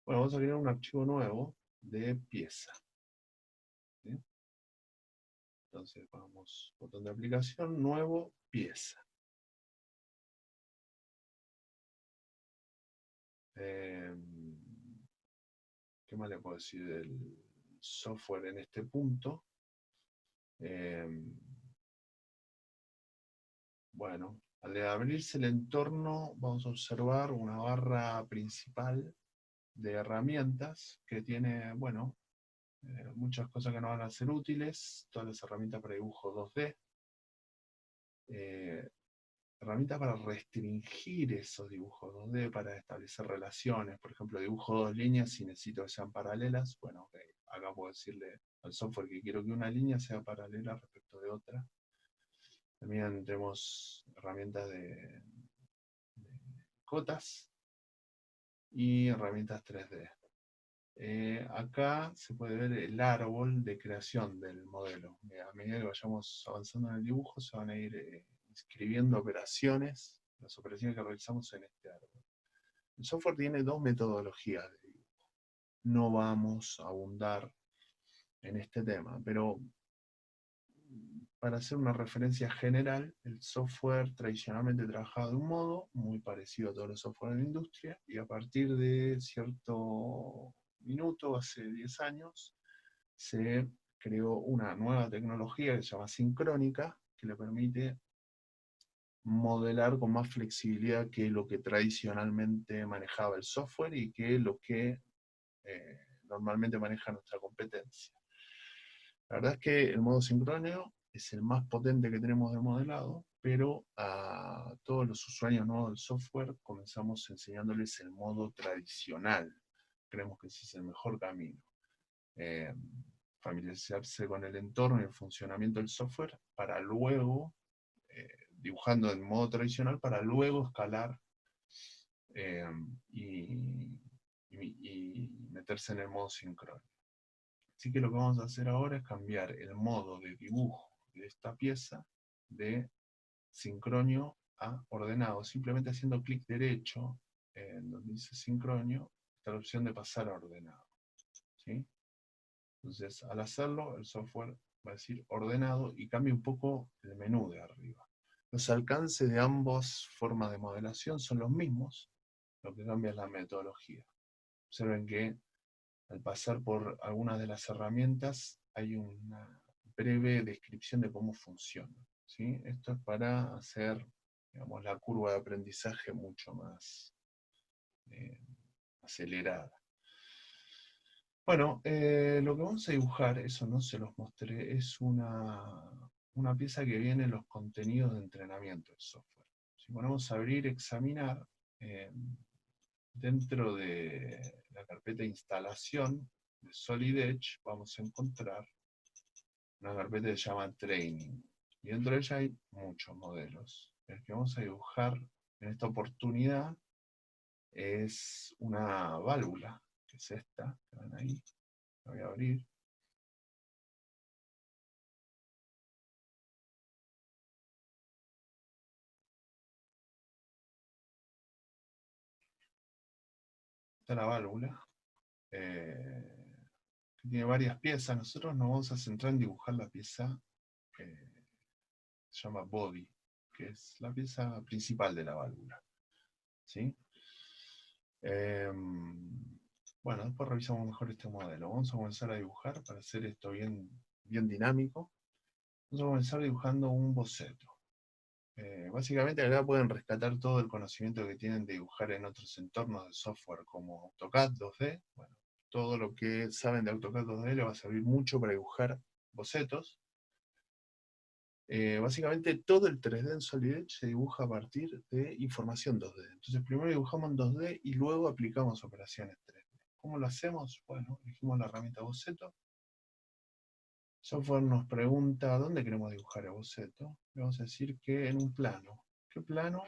Bueno, vamos a crear un archivo nuevo de pieza. ¿Sí? Entonces vamos, botón de aplicación, nuevo, pieza. ¿Qué más le puedo decir del software en este punto? Bueno, al abrirse el entorno vamos a observar una barra principal de herramientas que tiene, bueno, muchas cosas que nos van a ser útiles, todas las herramientas para dibujo 2D, eh, herramientas para restringir esos dibujos 2D, para establecer relaciones, por ejemplo, dibujo dos líneas si necesito que sean paralelas, bueno, okay, acá puedo decirle al software que quiero que una línea sea paralela respecto de otra. También tenemos herramientas de cotas y herramientas 3D. Acá se puede ver el árbol de creación del modelo. A medida que vayamos avanzando en el dibujo se van a ir inscribiendo operaciones, las operaciones que realizamos en este árbol. El software tiene dos metodologías de dibujo. No vamos a abundar en este tema, pero para hacer una referencia general, el software tradicionalmente trabajaba de un modo muy parecido a todos los software de la industria, y a partir de cierto minuto, hace 10 años, se creó una nueva tecnología que se llama sincrónica, que le permite modelar con más flexibilidad que lo que tradicionalmente manejaba el software y que lo que normalmente maneja nuestra competencia. La verdad es que el modo sincrónico es el más potente que tenemos de modelado, pero a todos los usuarios nuevos del software comenzamos enseñándoles el modo tradicional. Creemos que ese es el mejor camino. Eh, Familiarizarse con el entorno y el funcionamiento del software para luego, dibujando en modo tradicional, para luego escalar eh, y, y meterse en el modo sincrónico. Así que lo que vamos a hacer ahora es cambiar el modo de dibujo de esta pieza de sincronio a ordenado, simplemente haciendo clic derecho en donde dice sincronio, está la opción de pasar a ordenado. ¿Sí? Entonces, al hacerlo, el software va a decir ordenado y cambia un poco el menú de arriba. Los alcances de ambas formas de modelación son los mismos, lo que cambia es la metodología. Observen que al pasar por algunas de las herramientas hay una breve descripción de cómo funciona. ¿Sí? Esto es para hacer, digamos, la curva de aprendizaje mucho más acelerada. Bueno, lo que vamos a dibujar, eso no se los mostré, es una pieza que viene en los contenidos de entrenamiento del software. Si ponemos a abrir, examinar, dentro de la carpeta de instalación de Solid Edge vamos a encontrar una carpeta que se llama Training. Y dentro de ella hay muchos modelos. El que vamos a dibujar en esta oportunidad es una válvula, que es esta, que ven ahí. La voy a abrir. Esta es la válvula, que tiene varias piezas. Nosotros nos vamos a centrar en dibujar la pieza que se llama body, que es la pieza principal de la válvula. ¿Sí? Bueno, después revisamos mejor este modelo. Vamos a comenzar a dibujar para hacer esto bien, bien dinámico. Vamos a comenzar dibujando un boceto. Básicamente acá pueden rescatar todo el conocimiento que tienen de dibujar en otros entornos de software como AutoCAD 2D. Bueno, todo lo que saben de AutoCAD 2D les va a servir mucho para dibujar bocetos. Básicamente todo el 3D en Solid Edge se dibuja a partir de información 2D. Entonces primero dibujamos en 2D y luego aplicamos operaciones 3D. ¿Cómo lo hacemos? Bueno, elegimos la herramienta boceto. Software nos pregunta dónde queremos dibujar el boceto. Le vamos a decir que en un plano. ¿Qué plano?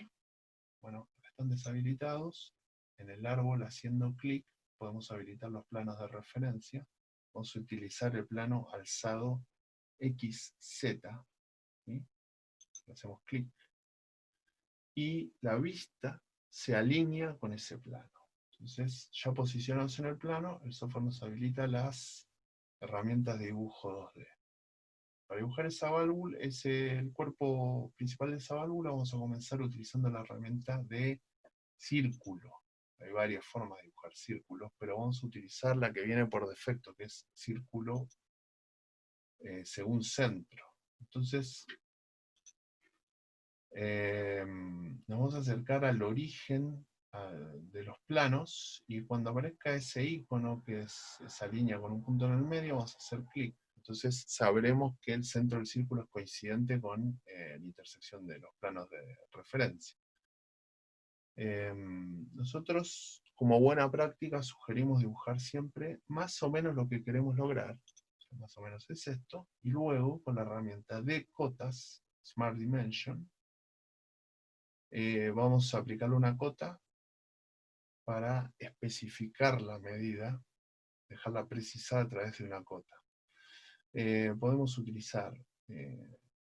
Bueno, están deshabilitados. En el árbol, haciendo clic, podemos habilitar los planos de referencia. Vamos a utilizar el plano alzado XZ. ¿Sí? Hacemos clic y la vista se alinea con ese plano. Entonces, ya posicionados en el plano, el software nos habilita las herramientas de dibujo 2D. Para dibujar esa válvula, el cuerpo principal de esa válvula, vamos a comenzar utilizando la herramienta de círculo. Hay varias formas de dibujar círculos, pero vamos a utilizar la que viene por defecto, que es círculo según centro. Entonces, nos vamos a acercar al origen de los planos, y cuando aparezca ese icono, que es esa línea con un punto en el medio, vamos a hacer clic. Entonces sabremos que el centro del círculo es coincidente con la intersección de los planos de referencia. Nosotros, como buena práctica, sugerimos dibujar siempre más o menos lo que queremos lograr, más o menos es esto, y luego con la herramienta de cotas, Smart Dimension, vamos a aplicarle una cota para especificar la medida, dejarla precisada a través de una cota. Podemos utilizar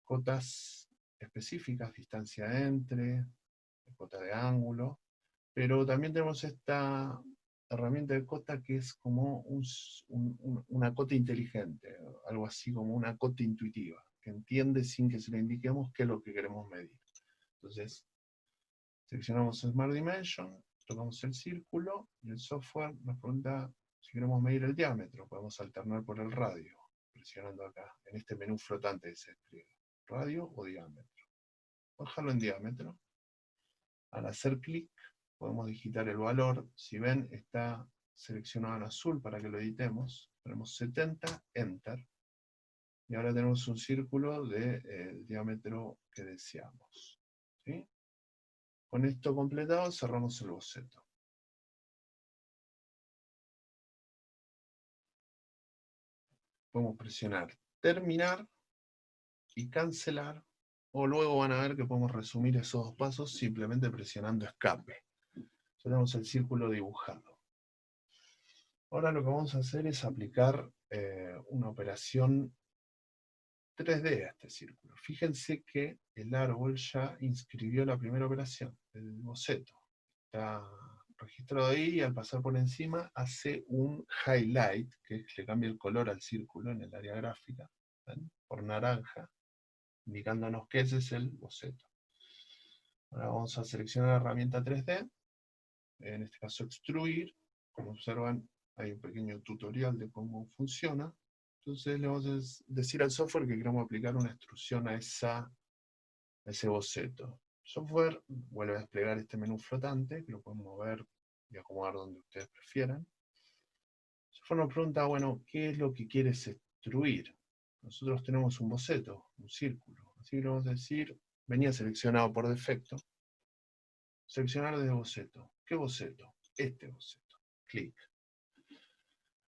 cotas específicas, distancia entre, cota de ángulo, pero también tenemos esta herramienta de cota que es como una cota inteligente, algo así como una cota intuitiva, que entiende sin que se le indiquemos qué es lo que queremos medir. Entonces, seleccionamos Smart Dimension, tocamos el círculo y el software nos pregunta si queremos medir el diámetro. Podemos alternar por el radio, presionando acá, en este menú flotante que se despliega. Radio o diámetro. Bajarlo en diámetro. Al hacer clic, podemos digitar el valor. Si ven, está seleccionado en azul para que lo editemos. Ponemos 70, Enter. Y ahora tenemos un círculo de diámetro que deseamos. ¿Sí? Con esto completado, cerramos el boceto. Podemos presionar terminar y cancelar, o luego van a ver que podemos resumir esos dos pasos simplemente presionando escape. Ya tenemos el círculo dibujado. Ahora lo que vamos a hacer es aplicar una operación 3D a este círculo. Fíjense que el árbol ya inscribió la primera operación, el boceto. Está registrado ahí y al pasar por encima hace un highlight, que le cambia el color al círculo en el área gráfica, ¿ven? Por naranja, indicándonos que ese es el boceto. Ahora vamos a seleccionar la herramienta 3D, en este caso extruir. Como observan, hay un pequeño tutorial de cómo funciona. Entonces le vamos a decir al software que queremos aplicar una extrusión a ese boceto. El software vuelve a desplegar este menú flotante, que lo pueden mover y acomodar donde ustedes prefieran. El software nos pregunta, bueno, ¿qué es lo que quieres extruir? Nosotros tenemos un boceto, un círculo. Así que le vamos a decir, venía seleccionado por defecto. Seleccionar desde boceto. ¿Qué boceto? Este boceto. Clic.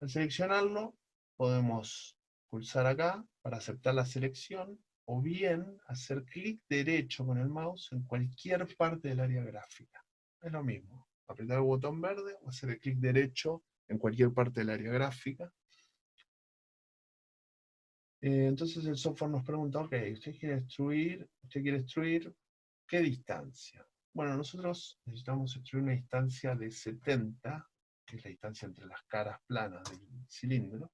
Al seleccionarlo, podemos pulsar acá para aceptar la selección, o bien hacer clic derecho con el mouse en cualquier parte del área gráfica. Es lo mismo, apretar el botón verde o hacer el clic derecho en cualquier parte del área gráfica. Entonces el software nos pregunta, ok, ¿usted quiere extruir qué distancia? Bueno, nosotros necesitamos extruir una distancia de 70, que es la distancia entre las caras planas del cilindro,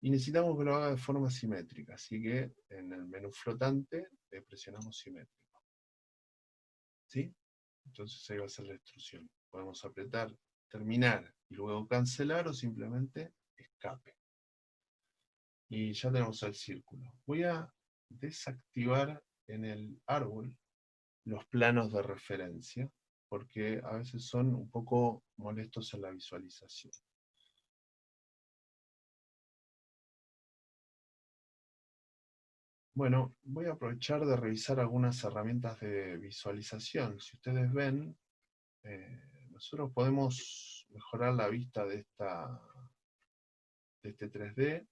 y necesitamos que lo haga de forma simétrica, así que en el menú flotante presionamos simétrico. ¿Sí? Entonces ahí va a ser la extrusión. Podemos apretar terminar y luego cancelar, o simplemente escape. Y ya tenemos el círculo. Voy a desactivar en el árbol los planos de referencia, porque a veces son un poco molestos en la visualización. Bueno, voy a aprovechar de revisar algunas herramientas de visualización. Si ustedes ven, nosotros podemos mejorar la vista de este 3D.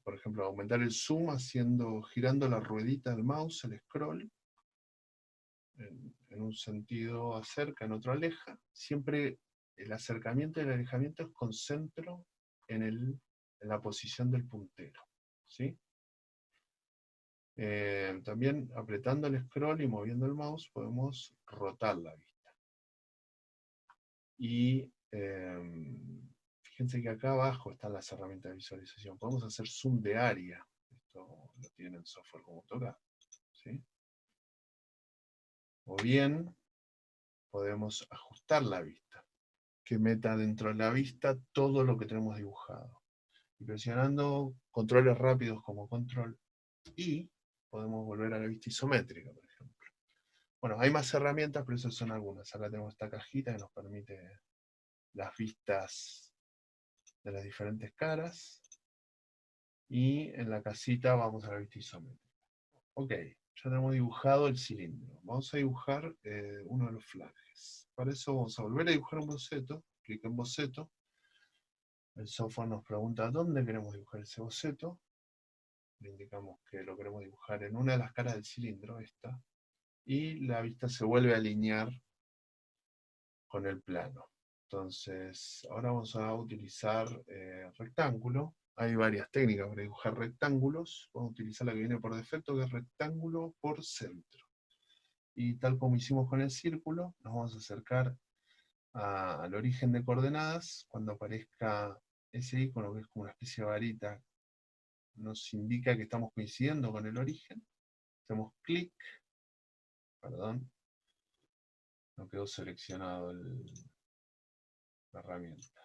Por ejemplo, aumentar el zoom girando la ruedita del mouse, el scroll. En un sentido acerca, en otro aleja. Siempre el acercamiento y el alejamiento es con centro en la posición del puntero. ¿Sí? También apretando el scroll y moviendo el mouse podemos rotar la vista. Y fíjense que acá abajo están las herramientas de visualización. Podemos hacer zoom de área. Esto lo tiene el software como AutoCAD, ¿sí? O bien podemos ajustar la vista, que meta dentro de la vista todo lo que tenemos dibujado. Y presionando controles rápidos como control I, podemos volver a la vista isométrica, por ejemplo. Bueno, hay más herramientas, pero esas son algunas. Acá tenemos esta cajita que nos permite las vistas de las diferentes caras. Y en la casita vamos a la vista isométrica. Ok, ya tenemos dibujado el cilindro. Vamos a dibujar uno de los flanges. Para eso vamos a volver a dibujar un boceto. Clic en boceto. El software nos pregunta dónde queremos dibujar ese boceto. Le indicamos que lo queremos dibujar en una de las caras del cilindro, esta. Y la vista se vuelve a alinear con el plano. Entonces, ahora vamos a utilizar rectángulo. Hay varias técnicas para dibujar rectángulos. Vamos a utilizar la que viene por defecto, que es rectángulo por centro. Y tal como hicimos con el círculo, nos vamos a acercar al origen de coordenadas. Cuando aparezca ese icono, que es como una especie de varita, nos indica que estamos coincidiendo con el origen. Hacemos clic, perdón, no quedó seleccionado la herramienta.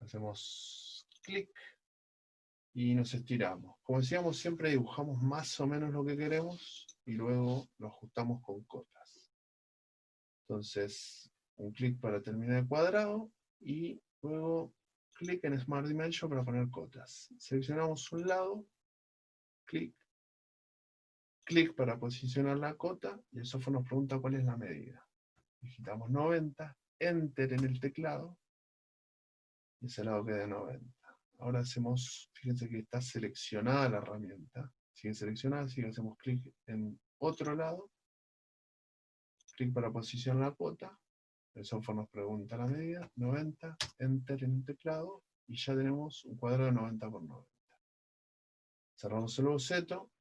Hacemos clic y nos estiramos. Como decíamos, siempre dibujamos más o menos lo que queremos y luego lo ajustamos con cotas. Entonces, un clic para terminar el cuadrado y luego clic en Smart Dimension para poner cotas. Seleccionamos un lado, clic, clic para posicionar la cota y el software nos pregunta cuál es la medida. Digitamos 90, Enter en el teclado y ese lado queda 90. Ahora hacemos, fíjense que está seleccionada la herramienta. Sigue seleccionada, así que hacemos clic en otro lado, clic para posicionar la cuota. El software nos pregunta la medida, 90, Enter en el teclado, y ya tenemos un cuadrado de 90 por 90. Cerramos el boceto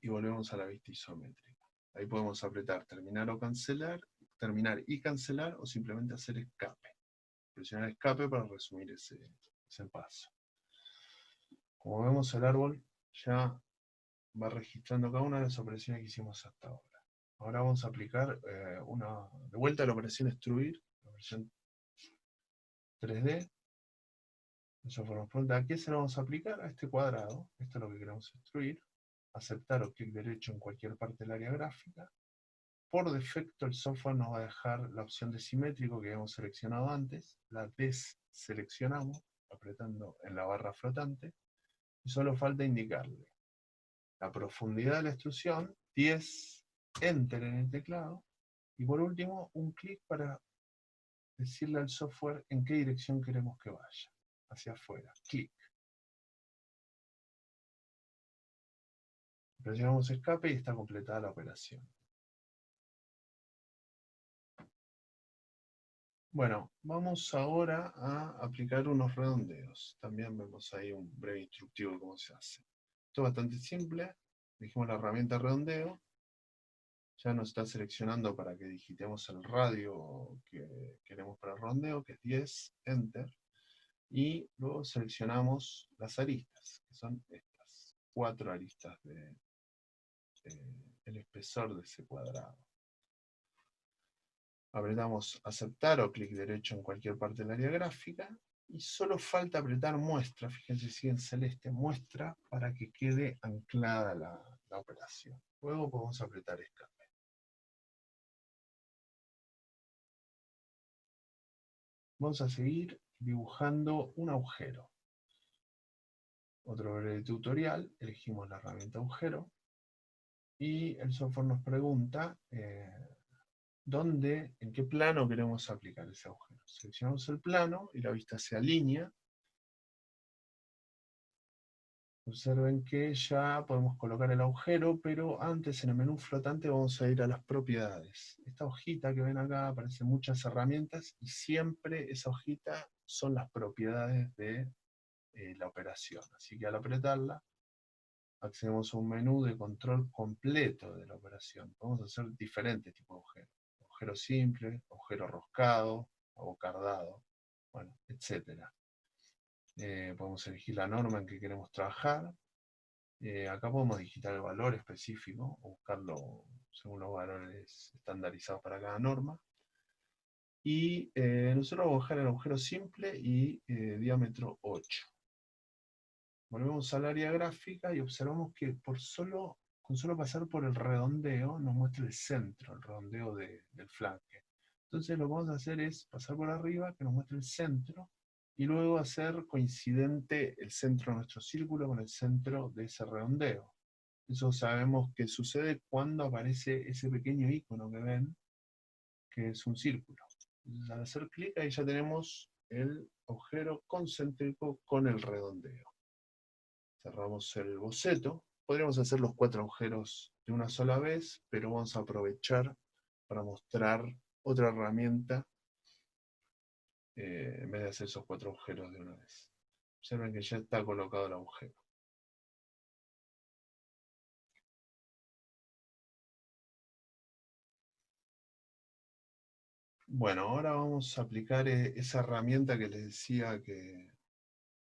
y volvemos a la vista isométrica. Ahí podemos apretar terminar o cancelar, terminar y cancelar, o simplemente hacer escape. Presionar escape para resumir ese paso. Como vemos, el árbol ya va registrando cada una de las operaciones que hicimos hasta ahora. Ahora vamos a aplicar de vuelta a la operación extruir, la versión 3D. Eso nos pregunta, ¿a qué se lo vamos a aplicar? A este cuadrado. Esto es lo que queremos extruir. Aceptar o clic derecho en cualquier parte del área gráfica. Por defecto el software nos va a dejar la opción de simétrico que habíamos seleccionado antes. La deseleccionamos apretando en la barra flotante. Y solo falta indicarle la profundidad de la extrusión, 10, Enter en el teclado. Y por último, un clic para decirle al software en qué dirección queremos que vaya. Hacia afuera. Clic. Presionamos escape y está completada la operación. Bueno, vamos ahora a aplicar unos redondeos. También vemos ahí un breve instructivo de cómo se hace. Esto es bastante simple. Elegimos la herramienta redondeo. Ya nos está seleccionando para que digitemos el radio que queremos para el redondeo, que es 10, Enter. Y luego seleccionamos las aristas, que son estas 4 aristas del espesor de ese cuadrado. Apretamos aceptar o clic derecho en cualquier parte del área gráfica y solo falta apretar muestra, fíjense si en celeste, muestra para que quede anclada la operación. Luego podemos apretar escape. Vamos a seguir dibujando un agujero. Otro breve tutorial, elegimos la herramienta agujero y el software nos pregunta dónde, en qué plano queremos aplicar ese agujero. Seleccionamos el plano y la vista se alinea. Observen que ya podemos colocar el agujero, pero antes en el menú flotante vamos a ir a las propiedades. Esta hojita que ven acá aparecen muchas herramientas y siempre esa hojita son las propiedades de la operación. Así que al apretarla accedemos a un menú de control completo de la operación. Podemos hacer diferentes tipos de agujeros. Agujero simple, agujero roscado, abocardado, bueno, etc. Podemos elegir la norma en que queremos trabajar. Acá podemos digitar el valor específico o buscarlo según los valores estandarizados para cada norma. Y nosotros vamos a bajar el agujero simple y diámetro 8. Volvemos al área gráfica y observamos que con solo pasar por el redondeo nos muestra el centro, el redondeo del flanque. Entonces lo que vamos a hacer es pasar por arriba, que nos muestre el centro, y luego hacer coincidente el centro de nuestro círculo con el centro de ese redondeo. Eso sabemos que sucede cuando aparece ese pequeño icono que ven, que es un círculo. Entonces, al hacer clic ahí ya tenemos el agujero concéntrico con el redondeo. Cerramos el boceto. Podríamos hacer los 4 agujeros de una sola vez, pero vamos a aprovechar para mostrar otra herramienta en vez de hacer esos 4 agujeros de una vez. Observen que ya está colocado el agujero. Bueno, ahora vamos a aplicar esa herramienta que les decía que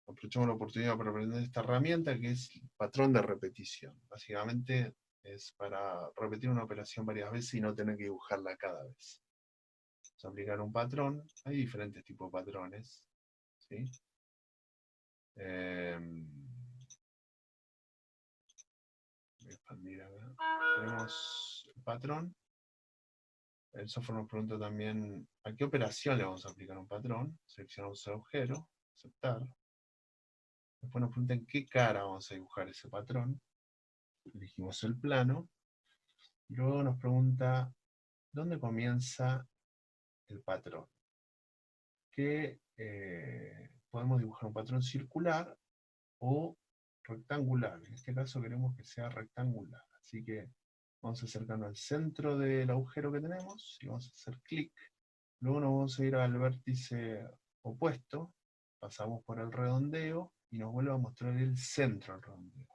aprovechamos la oportunidad para aprender esta herramienta, que es el patrón de repetición. Básicamente es para repetir una operación varias veces y no tener que dibujarla cada vez. Vamos a aplicar un patrón. Hay diferentes tipos de patrones, ¿sí? Voy a expandir acá. Tenemos el patrón. El software nos pregunta también a qué operación le vamos a aplicar un patrón. Seleccionamos el agujero, aceptar. Después nos pregunta en qué cara vamos a dibujar ese patrón. Elegimos el plano. Y luego nos pregunta dónde comienza el patrón. Que podemos dibujar un patrón circular o rectangular. En este caso queremos que sea rectangular. Así que vamos a acercarnos al centro del agujero que tenemos y vamos a hacer clic. Luego nos vamos a ir al vértice opuesto, pasamos por el redondeo y nos vuelve a mostrar el centro del redondeo.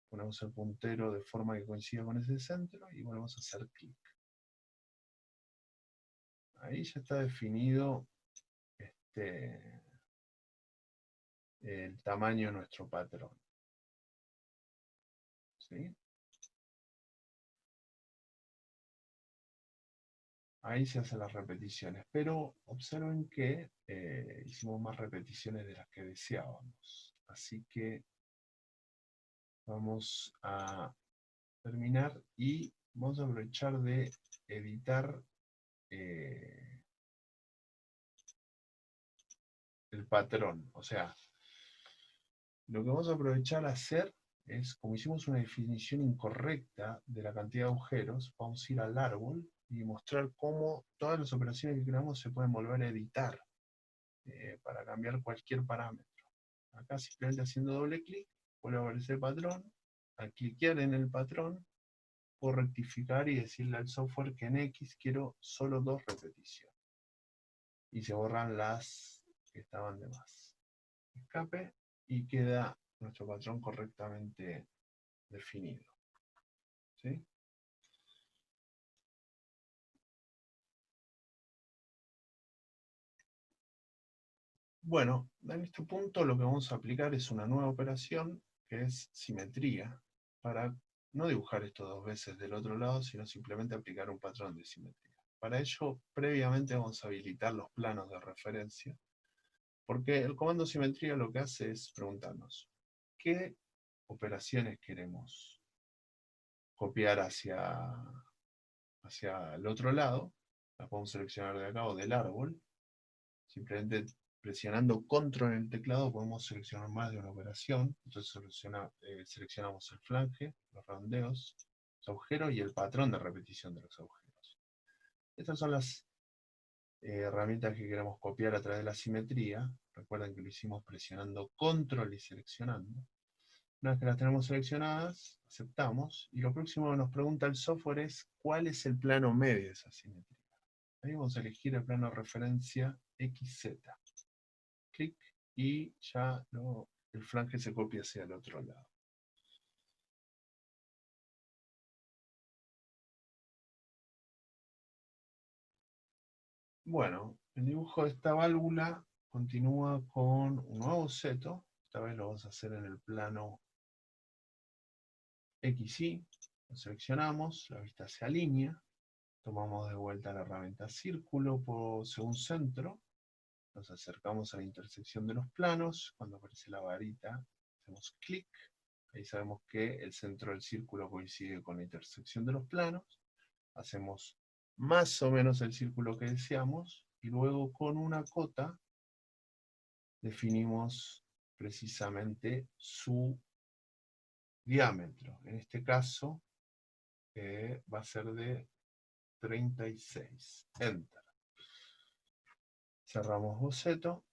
Ponemos el puntero de forma que coincida con ese centro y volvemos a hacer clic. Ahí ya está definido el tamaño de nuestro patrón. ¿Sí? Ahí se hacen las repeticiones, pero observen que hicimos más repeticiones de las que deseábamos. Así que vamos a terminar y vamos a aprovechar de editar el patrón. O sea, lo que vamos a aprovechar a hacer es, como hicimos una definición incorrecta de la cantidad de agujeros, vamos a ir al árbol y mostrar cómo todas las operaciones que creamos se pueden volver a editar para cambiar cualquier parámetro. Acá simplemente haciendo doble clic, vuelve a aparecer el patrón. Al cliquear en el patrón, puedo rectificar y decirle al software que en X quiero solo 2 repeticiones. Y se borran las que estaban de más. Escape y queda nuestro patrón correctamente definido. ¿Sí? Bueno, en este punto lo que vamos a aplicar es una nueva operación que es simetría, para no dibujar esto 2 veces del otro lado, sino simplemente aplicar un patrón de simetría. Para ello, previamente vamos a habilitar los planos de referencia, porque el comando simetría lo que hace es preguntarnos qué operaciones queremos copiar hacia el otro lado. Las podemos seleccionar de acá o del árbol. Simplemente presionando control en el teclado podemos seleccionar más de una operación. Entonces seleccionamos el flange, los redondeos, los agujeros y el patrón de repetición de los agujeros. Estas son las herramientas que queremos copiar a través de la simetría. Recuerden que lo hicimos presionando control y seleccionando. Una vez que las tenemos seleccionadas, aceptamos. Y lo próximo que nos pregunta el software es cuál es el plano medio de esa simetría. Ahí vamos a elegir el plano de referencia XZ. Clic y ya el flange se copia hacia el otro lado. Bueno, el dibujo de esta válvula continúa con un nuevo boceto. Esta vez lo vamos a hacer en el plano XY. Lo seleccionamos, la vista se alinea. Tomamos de vuelta la herramienta círculo según centro. Nos acercamos a la intersección de los planos. Cuando aparece la varita, hacemos clic. Ahí sabemos que el centro del círculo coincide con la intersección de los planos. Hacemos más o menos el círculo que deseamos. Y luego con una cota definimos precisamente su diámetro. En este caso va a ser de 36. Enter. Cerramos boceto.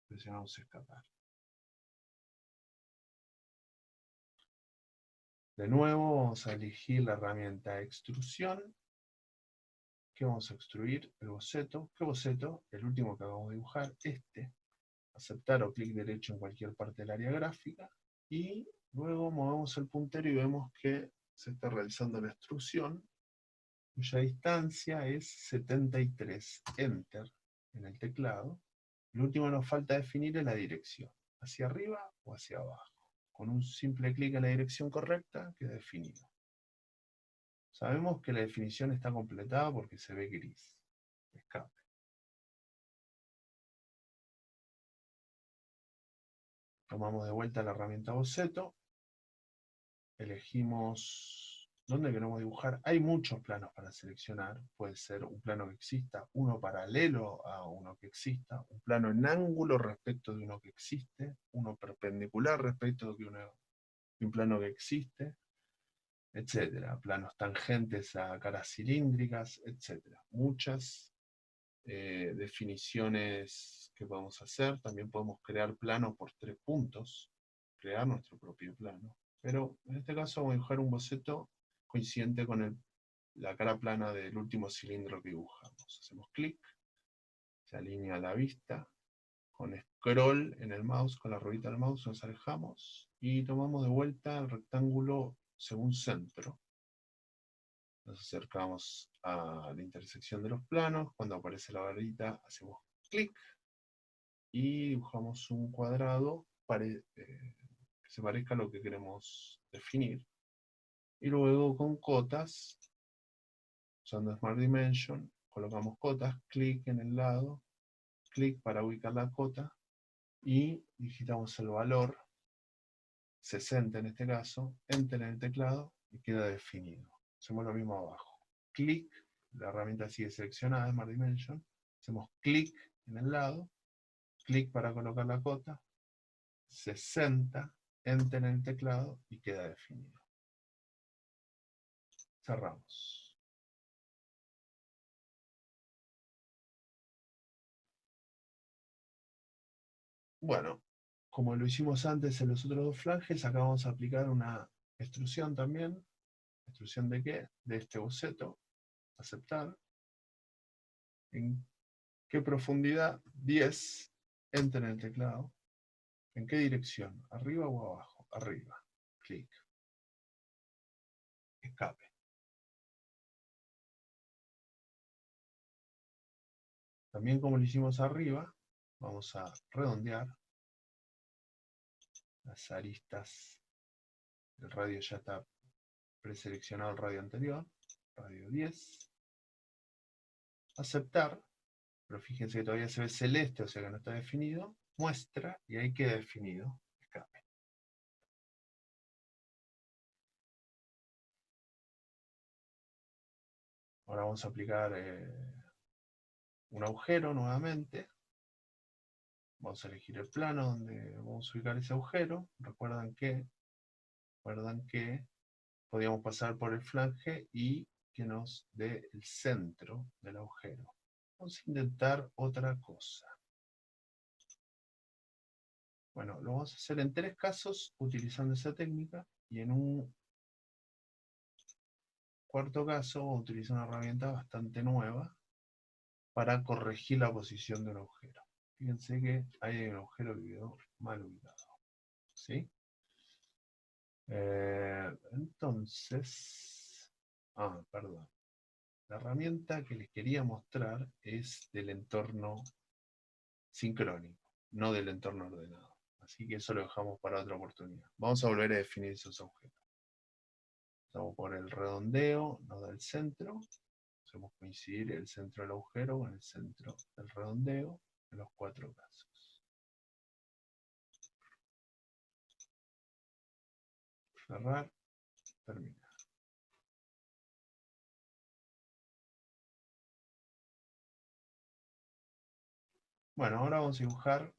Presionamos escapar. De nuevo vamos a elegir la herramienta extrusión. ¿Qué vamos a extruir? El boceto. ¿Qué boceto? El último que acabamos de dibujar, este. Aceptar o clic derecho en cualquier parte del área gráfica. Y luego movemos el puntero y vemos que se está realizando la extrusión, cuya distancia es 73. Enter en el teclado. Lo último que nos falta definir es la dirección. Hacia arriba o hacia abajo. Con un simple clic en la dirección correcta queda definido. Sabemos que la definición está completada porque se ve gris. Escape. Tomamos de vuelta la herramienta boceto. Elegimos dónde queremos dibujar. Hay muchos planos para seleccionar. Puede ser un plano que exista, uno paralelo a uno que exista, un plano en ángulo respecto de uno que existe, uno perpendicular respecto de un plano que existe, etcétera. Planos tangentes a caras cilíndricas, etcétera. Muchas definiciones que podemos hacer. También podemos crear planos por 3 puntos, crear nuestro propio plano. Pero en este caso vamos a dibujar un boceto coincidente con la cara plana del último cilindro que dibujamos. Hacemos clic, se alinea la vista, con scroll en el mouse, con la ruedita del mouse nos alejamos y tomamos de vuelta el rectángulo según centro. Nos acercamos a la intersección de los planos. Cuando aparece la varita hacemos clic y dibujamos un cuadrado que se parezca a lo que queremos definir. Y luego con cotas, usando Smart Dimension, colocamos cotas, clic en el lado, clic para ubicar la cota y digitamos el valor, 60 en este caso, enter en el teclado y queda definido. Hacemos lo mismo abajo. Clic, la herramienta sigue seleccionada, Smart Dimension, hacemos clic en el lado, clic para colocar la cota, 60, enter en el teclado y queda definido. Cerramos. Bueno, como lo hicimos antes en los otros dos flanges, acá vamos a aplicar una extrusión también. ¿Extrusión de qué? De este boceto. Aceptar. ¿En qué profundidad? 10. Enter en el teclado. ¿En qué dirección? ¿Arriba o abajo? Arriba. Clic. Escape. También como lo hicimos arriba, vamos a redondear las aristas. El radio ya está preseleccionado, el radio anterior. Radio 10. Aceptar. Pero fíjense que todavía se ve celeste, o sea que no está definido. Muestra y ahí queda definido. Escape. Ahora vamos a aplicar un agujero nuevamente. Vamos a elegir el plano donde vamos a ubicar ese agujero. Recuerdan que podíamos pasar por el flange y que nos dé el centro del agujero. Vamos a intentar otra cosa. Bueno, lo vamos a hacer en 3 casos utilizando esa técnica y en un cuarto caso vamos a utilizar una herramienta bastante nueva para corregir la posición de un agujero. Fíjense que hay un agujero que quedó mal ubicado. ¿Sí? Entonces... perdón. La herramienta que les quería mostrar es del entorno sincrónico, no del entorno ordenado. Así que eso lo dejamos para otra oportunidad. Vamos a volver a definir esos objetos. Vamos por el redondeo, nos da el centro. Hacemos coincidir el centro del agujero con el centro del redondeo en los 4 casos. Cerrar, terminar. Bueno, ahora vamos a dibujar,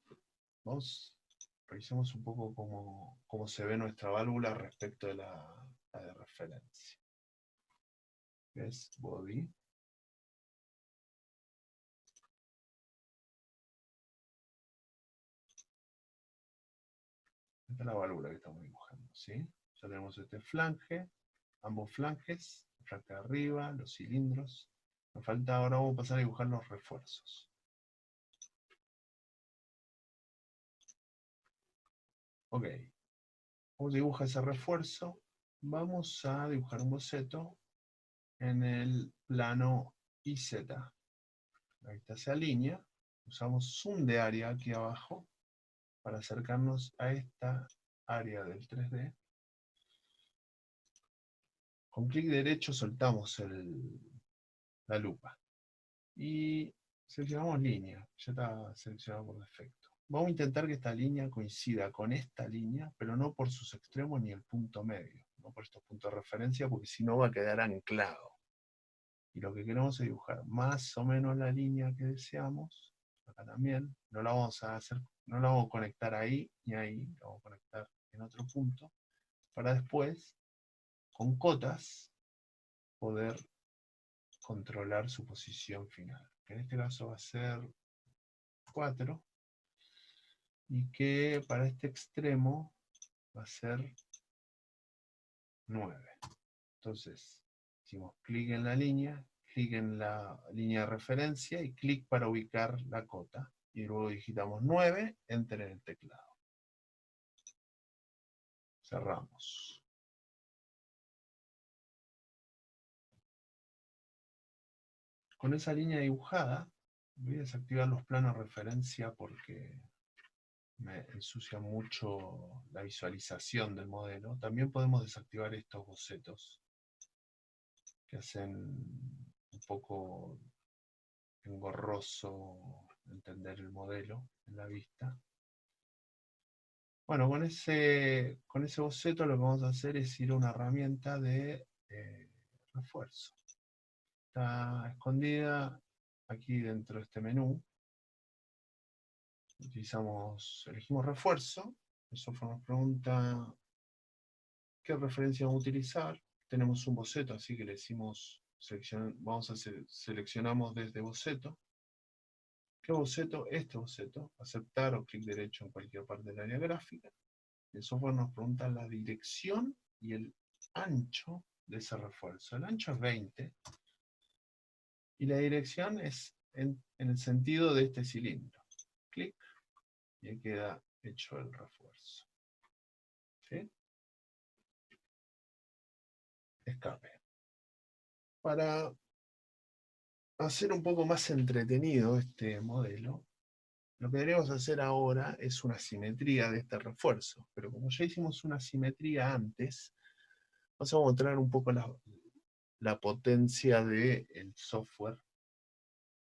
revisemos un poco cómo se ve nuestra válvula respecto de la de referencia. Es body. Esta es la válvula que estamos dibujando, ¿sí? Ya tenemos este flange, ambos flanges, el flange de arriba, los cilindros. Nos falta, ahora vamos a pasar a dibujar los refuerzos. Ok. ¿Cómo se dibuja ese refuerzo? Vamos a dibujar un boceto en el plano IZ. Ahí está esa línea. Usamos zoom de área aquí abajo para acercarnos a esta área del 3D. Con clic derecho soltamos la lupa. Y seleccionamos línea. Ya está seleccionado por defecto. Vamos a intentar que esta línea coincida con esta línea, pero no por sus extremos ni el punto medio. No por estos puntos de referencia, porque si no va a quedar anclado. Y lo que queremos es dibujar más o menos la línea que deseamos. Acá también. No la vamos a hacer, no la vamos a conectar ahí ni ahí. La vamos a conectar en otro punto. Para después, con cotas, poder controlar su posición final. Que en este caso va a ser 4. Y que para este extremo va a ser 9. Entonces, hicimos clic en la línea, clic en la línea de referencia y clic para ubicar la cota. Y luego digitamos 9, enter en el teclado. Cerramos. Con esa línea dibujada, voy a desactivar los planos de referencia porque me ensucia mucho la visualización del modelo. También podemos desactivar estos bocetos que hacen un poco engorroso entender el modelo en la vista. Bueno, con ese boceto lo que vamos a hacer es ir a una herramienta de refuerzo. Está escondida aquí dentro de este menú. Elegimos refuerzo. El software nos pregunta qué referencia vamos a utilizar. Tenemos un boceto, así que le decimos, seleccionamos desde boceto. ¿Qué boceto? Este boceto. Aceptar o clic derecho en cualquier parte del área gráfica. El software nos pregunta la dirección y el ancho de ese refuerzo. El ancho es 20 y la dirección es en el sentido de este cilindro. Clic y ahí queda hecho el refuerzo. ¿Sí? Escape. Para hacer un poco más entretenido este modelo, lo que deberíamos hacer ahora es una simetría de este refuerzo. Pero como ya hicimos una simetría antes, vamos a mostrar un poco la potencia del software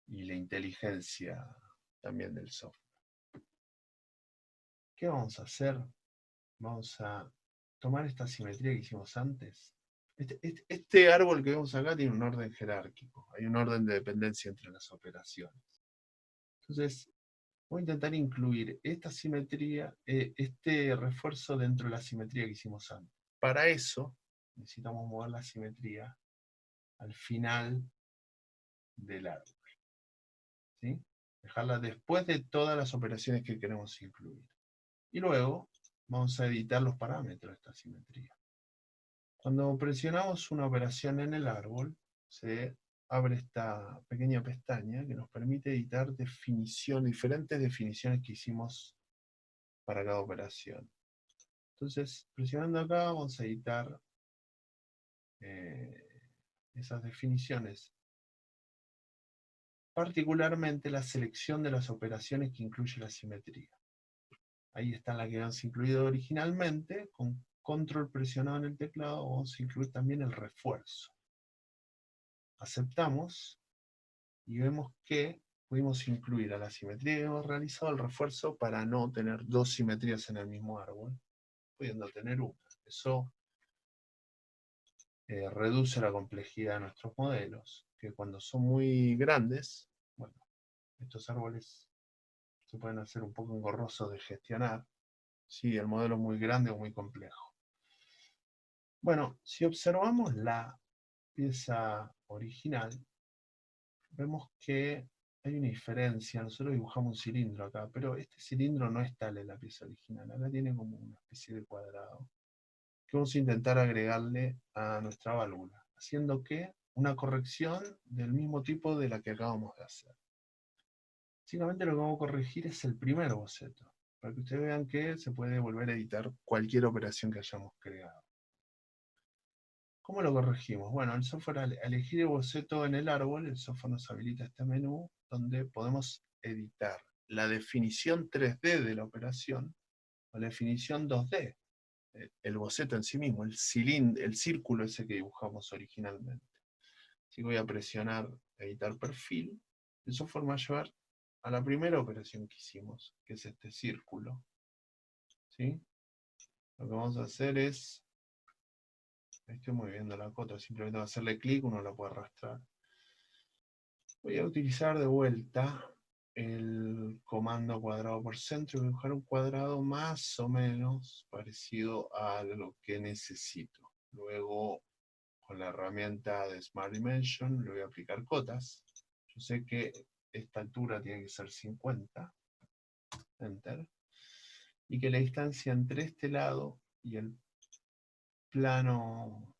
y la inteligencia también del software. ¿Qué vamos a hacer? Vamos a tomar esta simetría que hicimos antes. Este árbol que vemos acá tiene un orden jerárquico. Hay un orden de dependencia entre las operaciones. Entonces, voy a intentar incluir esta simetría, este refuerzo dentro de la simetría que hicimos antes. Para eso, necesitamos mover la simetría al final del árbol. ¿Sí? Dejarla después de todas las operaciones que queremos incluir. Y luego vamos a editar los parámetros de esta simetría. Cuando presionamos una operación en el árbol, se abre esta pequeña pestaña que nos permite editar diferentes definiciones que hicimos para cada operación. Entonces, presionando acá, vamos a editar esas definiciones particularmente la selección de las operaciones que incluye la simetría. Ahí está la que habíamos incluido originalmente, con control presionado en el teclado vamos a incluir también el refuerzo. Aceptamos y vemos que pudimos incluir a la simetría que hemos realizado el refuerzo para no tener dos simetrías en el mismo árbol, pudiendo tener una. Eso reduce la complejidad de nuestros modelos, que cuando son muy grandes, bueno, estos árboles se pueden hacer un poco engorrosos de gestionar, si el modelo es muy grande o muy complejo. Bueno, si observamos la pieza original, vemos que hay una diferencia. Nosotros dibujamos un cilindro acá, pero este cilindro no es tal en la pieza original. Acá tiene como una especie de cuadrado que vamos a intentar agregarle a nuestra válvula, haciendo que una corrección del mismo tipo de la que acabamos de hacer. Básicamente lo que vamos a corregir es el primer boceto, para que ustedes vean que se puede volver a editar cualquier operación que hayamos creado. ¿Cómo lo corregimos? Bueno, el software, al elegir el boceto en el árbol, el software nos habilita este menú donde podemos editar la definición 3D de la operación o la definición 2D, el boceto en sí mismo, el círculo ese que dibujamos originalmente. Así que voy a presionar editar perfil, el software me va a llevar a la primera operación que hicimos, que es este círculo. ¿Sí? Lo que vamos a hacer es, estoy moviendo la cota, simplemente va a hacerle clic, uno la puede arrastrar. Voy a utilizar de vuelta el comando cuadrado por centro y voy a dibujar un cuadrado más o menos parecido a lo que necesito. Luego, con la herramienta de Smart Dimension, le voy a aplicar cotas. Yo sé que esta altura tiene que ser 50. Enter. Y que la distancia entre este lado y el plano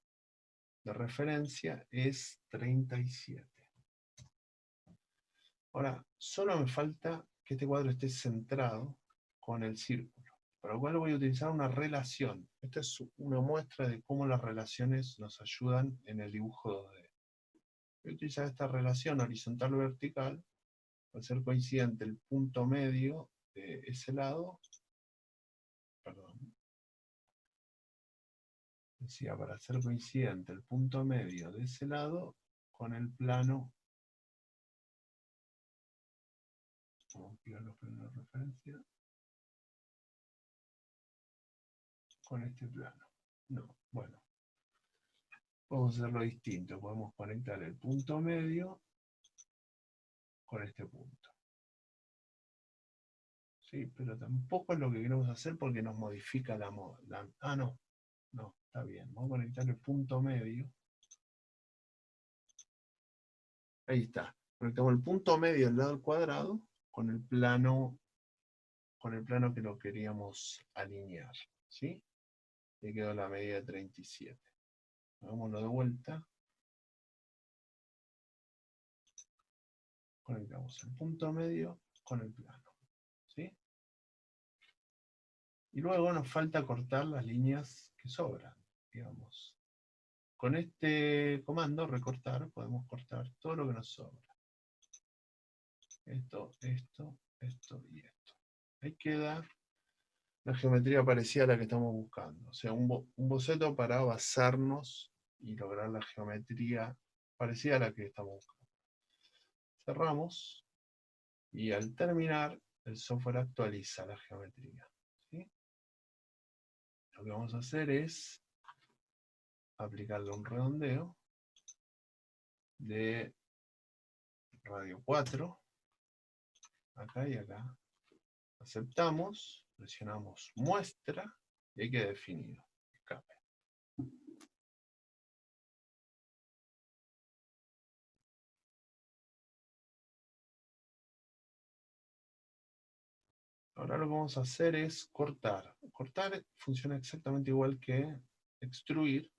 de referencia es 37. Ahora, solo me falta que este cuadro esté centrado con el círculo, para lo cual voy a utilizar una relación. Esta es una muestra de cómo las relaciones nos ayudan en el dibujo 2D. Voy a utilizar esta relación horizontal o vertical para hacer coincidente el punto medio de ese lado, perdón, decía, para hacer coincidente el punto medio de ese lado con el plano, vamos a ampliar los planos de referencia, con este plano. No, bueno, vamos a hacerlo distinto, podemos conectar el punto medio con este punto. Sí, pero tampoco es lo que queremos hacer porque nos modifica la moda. Ah, no, no, está bien. Vamos a conectar el punto medio. Ahí está. Conectamos el punto medio al lado del cuadrado con el plano que lo queríamos alinear. ¿Sí? Y quedó la medida de 37. Hagámoslo de vuelta. Conectamos el punto medio con el plano. ¿Sí? Y luego nos falta cortar las líneas que sobran, digamos. Con este comando, recortar, podemos cortar todo lo que nos sobra. Esto, esto, esto y esto. Ahí queda la geometría parecida a la que estamos buscando. O sea, un boceto para basarnos y lograr la geometría parecida a la que estamos buscando. Cerramos y al terminar el software actualiza la geometría. ¿Sí? Lo que vamos a hacer es aplicarle un redondeo de radio 4, acá y acá. Aceptamos, presionamos muestra y ahí queda definido. Escape. Ahora lo que vamos a hacer es cortar. Cortar funciona exactamente igual que extruir,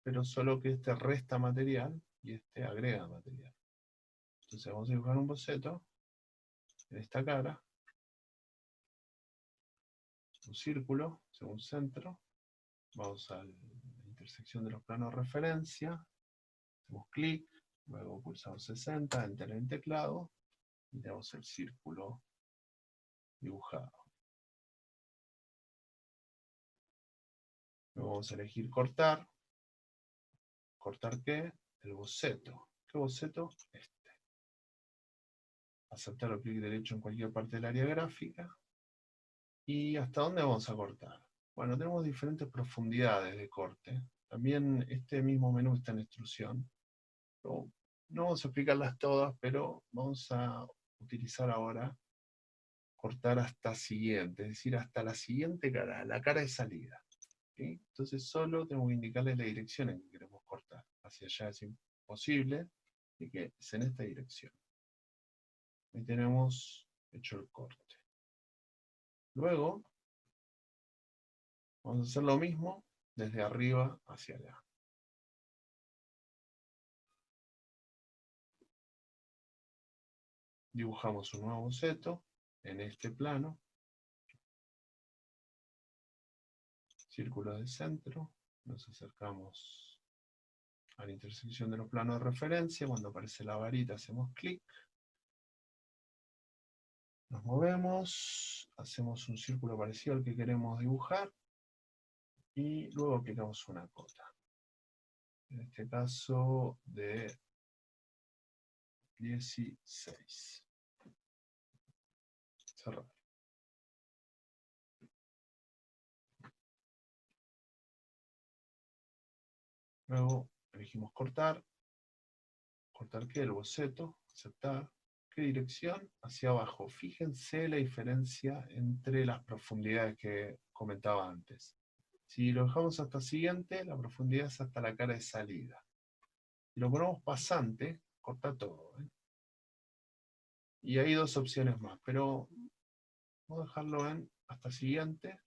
pero solo que este resta material y este agrega material. Entonces vamos a dibujar un boceto en esta cara, un círculo, según centro. Vamos a la intersección de los planos de referencia, hacemos clic, Luego pulsamos 60, enter en teclado, y tenemos el círculo dibujado. Luego vamos a elegir cortar. ¿Cortar qué? El boceto. ¿Qué boceto? Este. Aceptar o clic derecho en cualquier parte del área gráfica. ¿Y hasta dónde vamos a cortar? Bueno, tenemos diferentes profundidades de corte. También este mismo menú está en extrusión. No vamos a explicarlas todas, pero vamos a utilizar ahora cortar hasta siguiente, es decir, hasta la siguiente cara, la cara de salida. ¿Sí? Entonces solo tengo que indicarle la dirección en que queremos cortar. Hacia allá es imposible, así que es en esta dirección. Ahí tenemos hecho el corte. Luego, vamos a hacer lo mismo desde arriba hacia allá. Dibujamos un nuevo boceto en este plano. Círculo de centro. Nos acercamos a la intersección de los planos de referencia. Cuando aparece la varita hacemos clic. Nos movemos, hacemos un círculo parecido al que queremos dibujar y luego aplicamos una cota. En este caso de 16. Cerrar. Luego elegimos cortar. ¿Cortar qué? El boceto. Aceptar. ¿Qué dirección? Hacia abajo. Fíjense la diferencia entre las profundidades que comentaba antes. Si lo dejamos hasta siguiente, la profundidad es hasta la cara de salida. Si lo ponemos pasante, corta todo. Y hay dos opciones más, pero vamos a dejarlo en hasta siguiente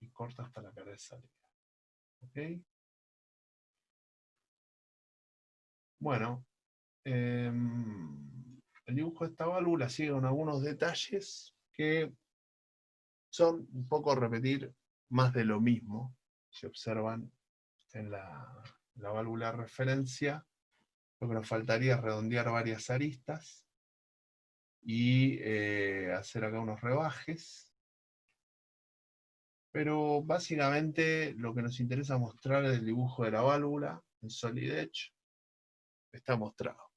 y corta hasta la cara de salida. ¿Ok? Bueno, el dibujo de esta válvula sigue con algunos detalles que son un poco repetir más de lo mismo. Si observan en la válvula de referencia, lo que nos faltaría es redondear varias aristas y hacer acá unos rebajes. Pero básicamente lo que nos interesa mostrar es el dibujo de la válvula en Solid Edge. Está mostrado.